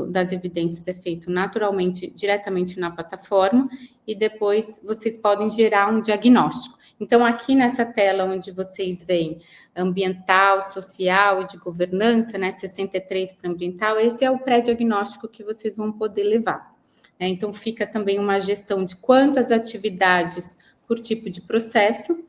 das evidências é feito naturalmente, diretamente na plataforma, e depois vocês podem gerar um diagnóstico. Então, aqui nessa tela onde vocês veem ambiental, social e de governança, né, 63 para ambiental, esse é o pré-diagnóstico que vocês vão poder levar. Então, fica também uma gestão de quantas atividades por tipo de processo,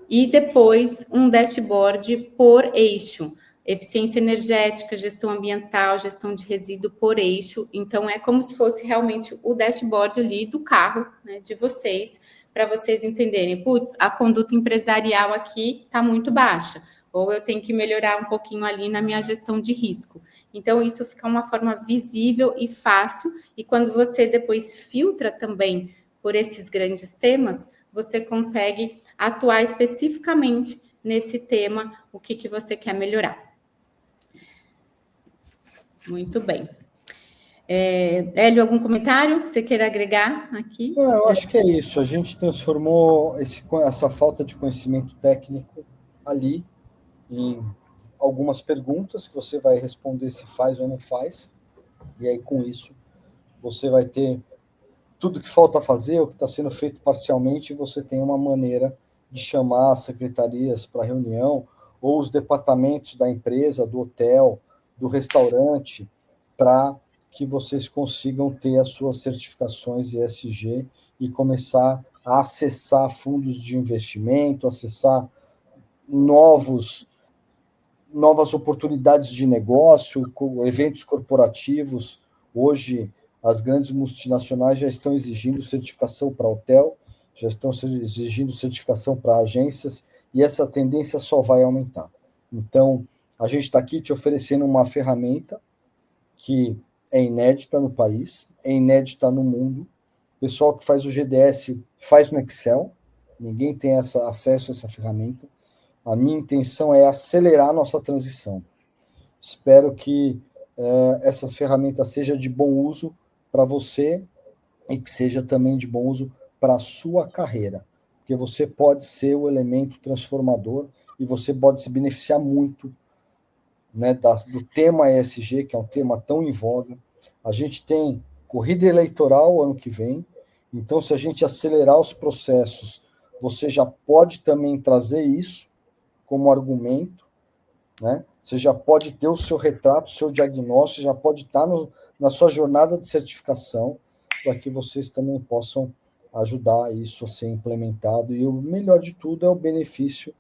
e depois um dashboard por eixo, eficiência energética, gestão ambiental, gestão de resíduo por eixo. Então, é como se fosse realmente o dashboard ali do carro, né, de vocês, para vocês entenderem, putz, a conduta empresarial aqui está muito baixa, ou eu tenho que melhorar um pouquinho ali na minha gestão de risco. Então, isso fica uma forma visível e fácil, e quando você depois filtra também por esses grandes temas, você consegue atuar especificamente nesse tema, o que você quer melhorar. Muito bem. Hélio, algum comentário que você queira agregar aqui? Não, eu acho que é isso. A gente transformou essa falta de conhecimento técnico ali em algumas perguntas que você vai responder se faz ou não faz. E aí, com isso, você vai ter tudo que falta fazer, o que está sendo feito parcialmente, e você tem uma maneira de chamar as secretarias para reunião, ou os departamentos da empresa, do hotel, do restaurante, para que vocês consigam ter as suas certificações ESG e começar a acessar fundos de investimento, acessar novas oportunidades de negócio, eventos corporativos. Hoje, as grandes multinacionais já estão exigindo certificação para hotel, já estão exigindo certificação para agências, e essa tendência só vai aumentar. Então, a gente está aqui te oferecendo uma ferramenta que é inédita no país, é inédita no mundo. O pessoal que faz o GDS faz no Excel, ninguém tem acesso a essa ferramenta. A minha intenção é acelerar a nossa transição. Espero que essa ferramenta seja de bom uso para você e que seja também de bom uso para a sua carreira, porque você pode ser o elemento transformador e você pode se beneficiar muito, né, do tema ESG, que é um tema tão em voga. A gente tem corrida eleitoral ano que vem, então se a gente acelerar os processos, você já pode também trazer isso como argumento, né? Você já pode ter o seu retrato, o seu diagnóstico, já pode estar na sua jornada de certificação, para que vocês também possam ajudar isso a ser implementado. E o melhor de tudo é o benefício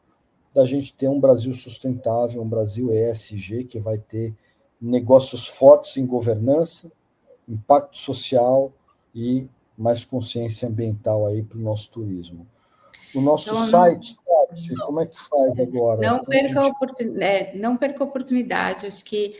da gente ter um Brasil sustentável, um Brasil ESG, que vai ter negócios fortes em governança, impacto social e mais consciência ambiental aí para o nosso turismo. O nosso site, como é que faz agora? Não perca a oportunidade. Acho que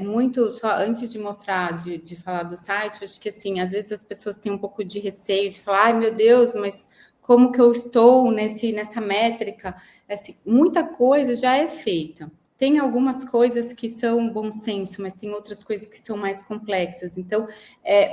muito, só antes de mostrar, de falar do site, acho que assim, às vezes as pessoas têm um pouco de receio de falar, ai meu Deus, mas como que eu estou nessa métrica? Assim, muita coisa já é feita. Tem algumas coisas que são bom senso, mas tem outras coisas que são mais complexas. Então,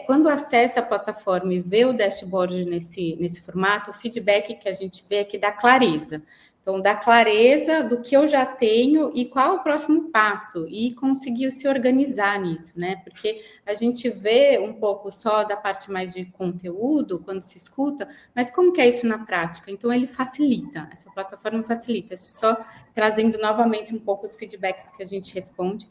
quando acessa a plataforma e vê o dashboard nesse formato, o feedback que a gente vê é que dá clareza. Então, dá clareza do que eu já tenho e qual é o próximo passo, e conseguir se organizar nisso, né? Porque a gente vê um pouco só da parte mais de conteúdo, quando se escuta, mas como que é isso na prática? Então, ele facilita, essa plataforma facilita, só trazendo novamente um pouco os feedbacks que a gente responde.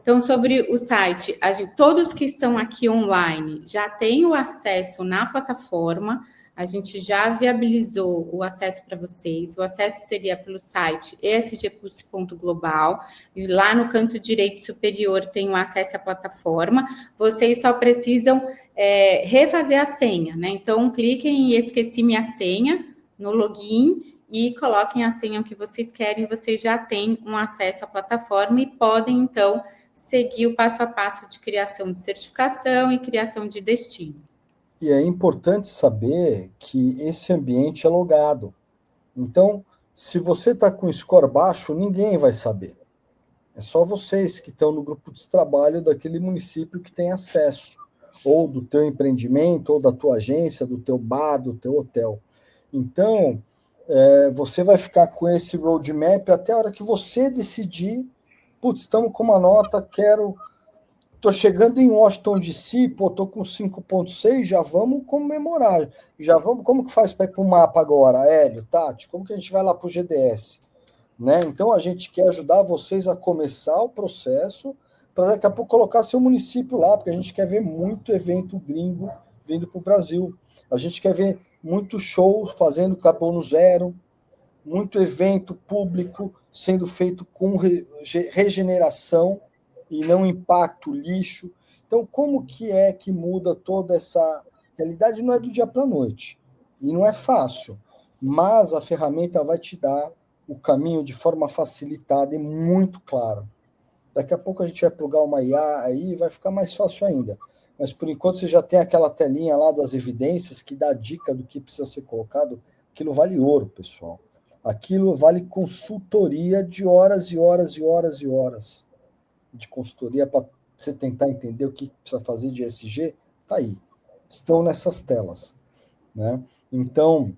Então, sobre o site, todos que estão aqui online já têm o acesso na plataforma. A gente já viabilizou o acesso para vocês. O acesso seria pelo site esgpulse.global. E lá no canto direito superior tem o acesso à plataforma. Vocês só precisam refazer a senha, né? Então, cliquem em esqueci minha senha no login e coloquem a senha que vocês querem. Vocês já têm um acesso à plataforma e podem, então, seguir o passo a passo de criação de certificação e criação de destino. E é importante saber que esse ambiente é logado. Então, se você está com score baixo, ninguém vai saber. É só vocês que estão no grupo de trabalho daquele município que tem acesso, ou do teu empreendimento, ou da tua agência, do teu bar, do teu hotel. Então, você vai ficar com esse roadmap até a hora que você decidir, putz, estamos com uma nota, estou chegando em Washington DC, estou com 5.6, já vamos comemorar, como que faz para ir para o mapa agora, Hélio, Tati, como que a gente vai lá para o GDS? Né? Então, a gente quer ajudar vocês a começar o processo, para daqui a pouco colocar seu município lá, porque a gente quer ver muito evento gringo vindo para o Brasil, a gente quer ver muito show fazendo carbono zero, muito evento público sendo feito com regeneração e não impacto, lixo. Então, como que é que muda toda essa realidade? Não é do dia para a noite, e não é fácil, mas a ferramenta vai te dar o caminho de forma facilitada e muito clara. Daqui a pouco a gente vai plugar uma IA aí e vai ficar mais fácil ainda. Mas, por enquanto, você já tem aquela telinha lá das evidências que dá dica do que precisa ser colocado. Aquilo vale ouro, pessoal. Aquilo vale consultoria de horas e horas e horas e horas de consultoria para você tentar entender o que precisa fazer de ESG. Está aí. Estão nessas telas. Né? Então,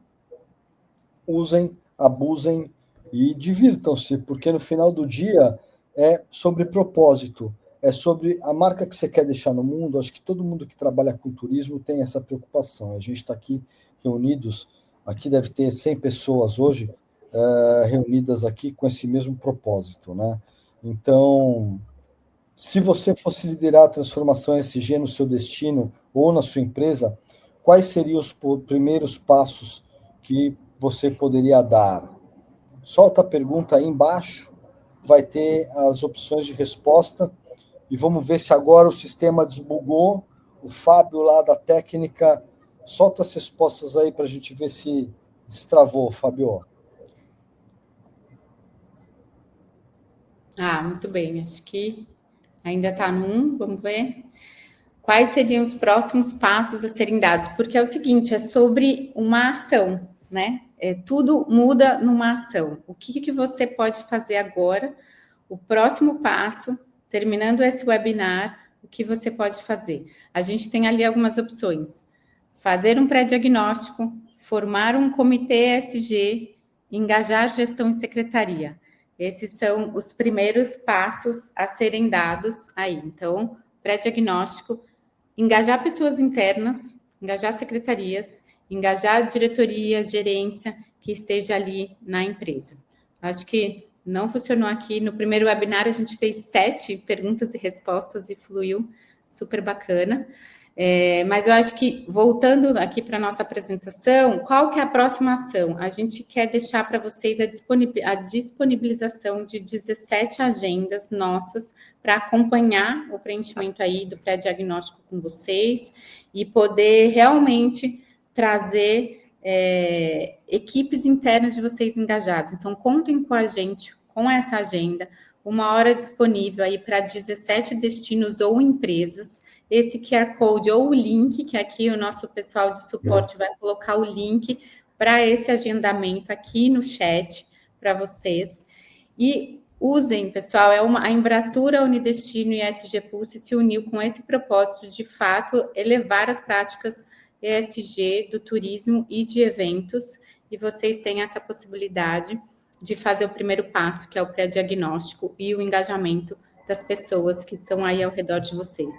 usem, abusem e divirtam-se, porque no final do dia é sobre propósito, é sobre a marca que você quer deixar no mundo. Acho que todo mundo que trabalha com turismo tem essa preocupação. A gente está aqui reunidos, aqui deve ter 100 pessoas hoje reunidas aqui com esse mesmo propósito, né? Então, se você fosse liderar a transformação ESG no seu destino ou na sua empresa, quais seriam os primeiros passos que você poderia dar? Solta a pergunta aí embaixo, vai ter as opções de resposta, e vamos ver se agora o sistema desbugou. O Fábio lá da técnica, solta as respostas aí para a gente ver se destravou, Fábio. Muito bem, acho que ainda está no 1, vamos ver. Quais seriam os próximos passos a serem dados? Porque é o seguinte, é sobre uma ação, né? Tudo muda numa ação. O que você pode fazer agora? O próximo passo, terminando esse webinar, o que você pode fazer? A gente tem ali algumas opções. Fazer um pré-diagnóstico, formar um comitê ESG, engajar gestão e secretaria. Esses são os primeiros passos a serem dados aí. Então, pré-diagnóstico, engajar pessoas internas, engajar secretarias, engajar diretoria, gerência que esteja ali na empresa. Acho que não funcionou aqui. No primeiro webinar, a gente fez 7 perguntas e respostas e fluiu super bacana. Mas eu acho que, voltando aqui para a nossa apresentação, qual que é a próxima ação? A gente quer deixar para vocês a disponibilização de 17 agendas nossas para acompanhar o preenchimento aí do pré-diagnóstico com vocês e poder realmente trazer equipes internas de vocês engajados. Então, contem com a gente, com essa agenda, uma hora disponível aí para 17 destinos ou empresas. Esse QR Code ou o link, que aqui o nosso pessoal de suporte vai colocar o link para esse agendamento aqui no chat para vocês. E usem, pessoal, a Embratur, a Unidestino e a SG Pulse se uniu com esse propósito de, fato, elevar as práticas ESG do turismo e de eventos, e vocês têm essa possibilidade de fazer o primeiro passo, que é o pré-diagnóstico e o engajamento das pessoas que estão aí ao redor de vocês.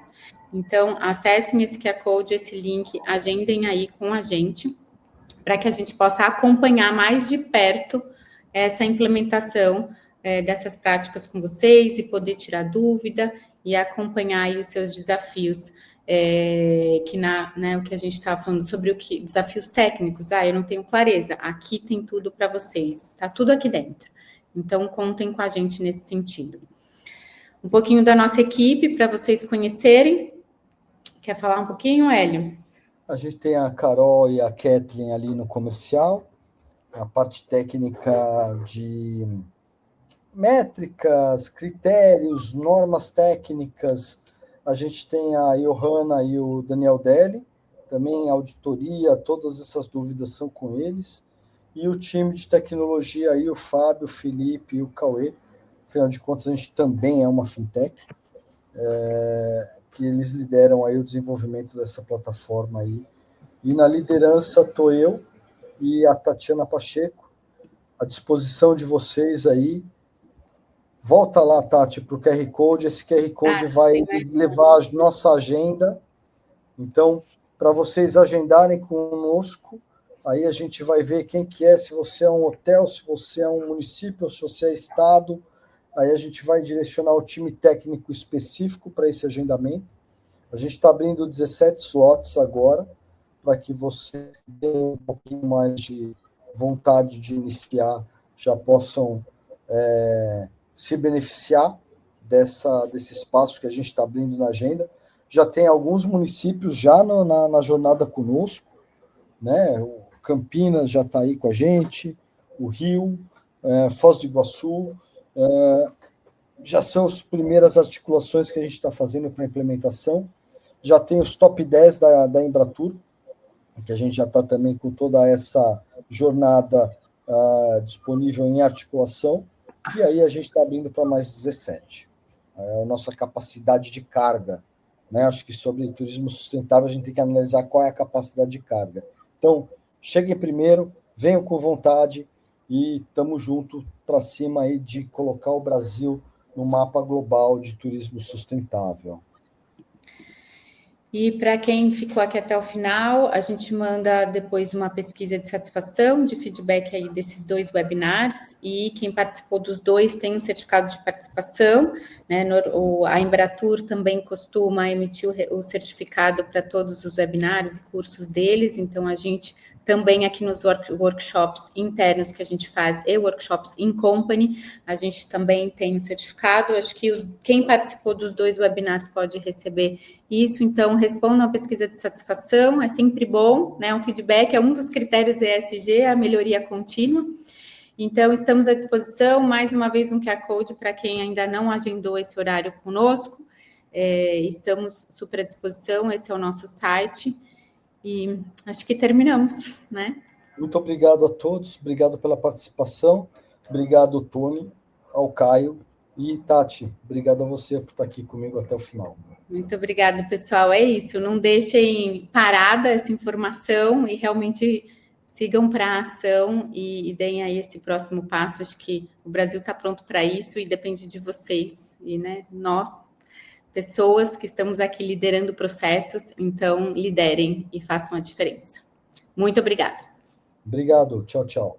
Então, acessem esse QR Code, esse link, agendem aí com a gente, para que a gente possa acompanhar mais de perto essa implementação dessas práticas com vocês e poder tirar dúvida e acompanhar aí os seus desafios, o que a gente estava falando sobre desafios técnicos. Eu não tenho clareza. Aqui tem tudo para vocês, está tudo aqui dentro. Então, contem com a gente nesse sentido. Um pouquinho da nossa equipe para vocês conhecerem. Quer falar um pouquinho, Hélio? A gente tem a Carol e a Kathleen ali no comercial, a parte técnica de métricas, critérios, normas técnicas. A gente tem a Johanna e o Daniel Deli, também auditoria, todas essas dúvidas são com eles. E o time de tecnologia aí, o Fábio, o Felipe e o Cauê. Afinal de contas, a gente também é uma fintech, que eles lideram aí o desenvolvimento dessa plataforma aí. E na liderança estou eu e a Tatiana Pacheco, à disposição de vocês aí. Volta lá, Tati, para o QR Code. Esse QR Code vai levar a nossa agenda. Então, para vocês agendarem conosco, aí a gente vai ver quem que é, se você é um hotel, se você é um município, se você é estado. Aí a gente vai direcionar o time técnico específico para esse agendamento. A gente está abrindo 17 slots agora, para que vocês tenham um pouquinho mais de vontade de iniciar, já possam se beneficiar desse espaço que a gente está abrindo na agenda. Já tem alguns municípios já na jornada conosco, né? O Campinas já está aí com a gente, o Rio, Foz do Iguaçu, já são as primeiras articulações que a gente está fazendo para a implementação. Já tem os top 10 da Embratur, que a gente já está também com toda essa jornada disponível em articulação, e aí a gente está abrindo para mais 17. É a nossa capacidade de carga, né? Acho que sobre turismo sustentável a gente tem que analisar qual é a capacidade de carga. Então, cheguem primeiro, venham com vontade e estamos juntos para cima aí de colocar o Brasil no mapa global de turismo sustentável. E para quem ficou aqui até o final, a gente manda depois uma pesquisa de satisfação, de feedback aí desses 2 webinars, e quem participou dos 2 tem um certificado de participação, né? A Embratur também costuma emitir o certificado para todos os webinars e cursos deles, então a gente também aqui nos workshops internos que a gente faz e workshops in company, a gente também tem o certificado. Acho que quem participou dos 2 webinars pode receber isso, então respondam a pesquisa de satisfação, é sempre bom, né? Um feedback é um dos critérios ESG, a melhoria contínua. Então, estamos à disposição, mais uma vez um QR Code para quem ainda não agendou esse horário conosco, estamos super à disposição, esse é o nosso site, e acho que terminamos, né? Muito obrigado a todos, obrigado pela participação, obrigado, Tony, ao Caio, e Tati, obrigado a você por estar aqui comigo até o final. Muito obrigada, pessoal. É isso, não deixem parada essa informação e realmente sigam para a ação e deem aí esse próximo passo. Acho que o Brasil está pronto para isso e depende de vocês. E, né, nós, pessoas que estamos aqui liderando processos, então liderem e façam a diferença. Muito obrigada. Obrigado, tchau, tchau.